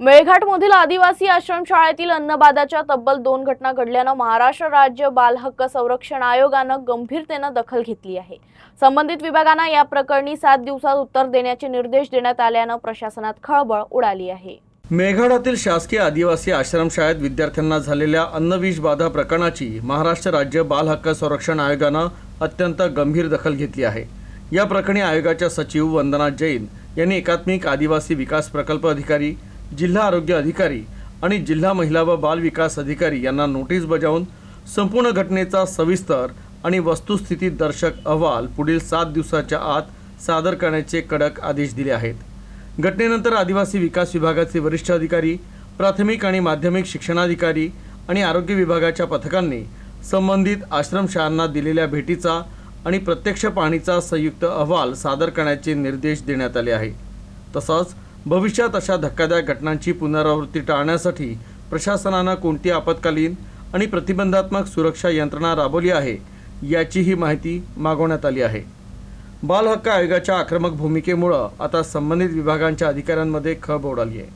मेळघाटमधील आदिवासी आश्रमशाळेतील अन्नबाधाच्या तब्बल 2 घटना घडल्यानं महाराष्ट्र राज्य बाल हक्क संरक्षण आयोगानं गंभीरतेनं दखल घेतली आहे। संबंधित विभागांना या प्रकरणी 7 दिवसात उत्तर देण्याचे निर्देश देण्यात आल्यानं प्रशासनात खळबळ उडाली आहे। मेळघाटातील शासकीय आदिवासी आश्रमशाळेत विद्यार्थ्यांना झालेल्या अन्नविष बाधा प्रकरणाची महाराष्ट्र राज्य बाल हक्क संरक्षण आयोगानं अत्यंत गंभीर दखल घेतली आहे। या प्रकरणी आयोगाच्या सचिव वंदना जैन यांनी एकात्मिक आदिवासी विकास प्रकल्प अधिकारी, जिल्हा आरोग्य अधिकारी आणि जिल्हा महिला व बाल विकास अधिकारी यांना नोटीस बजावून संपूर्ण घटनेचा सविस्तर आणि वस्तुस्थिती दर्शक अहवाल पुढील 7 दिवसाच्या आत सादर करण्याचे कडक आदेश दिले आहेत। घटनेनंतर आदिवासी विकास विभागाचे वरिष्ठ अधिकारी, प्राथमिक आणि माध्यमिक शिक्षणाधिकारी आणि आरोग्य विभागाच्या पथकांनी संबंधित आश्रमशाळांना दिलेल्या भेटीचा आणि प्रत्यक्ष पाहणीचा संयुक्त अहवाल सादर करण्याचे निर्देश देण्यात आले आहे। तसंच भविष्यात अशा धक्कादायक घटनांची पुनरावृत्ती टाळण्यासाठी प्रशासनानं कोणती आपत्कालीन आणि प्रतिबंधात्मक सुरक्षा यंत्रणा राबवली आहे याचीही माहिती मागवण्यात आली आहे। बाल हक्क आयोगाच्या आक्रमक भूमिकेमुळे आता संबंधित विभागांच्या अधिकाऱ्यांमध्ये खळबळ उडाली आहे।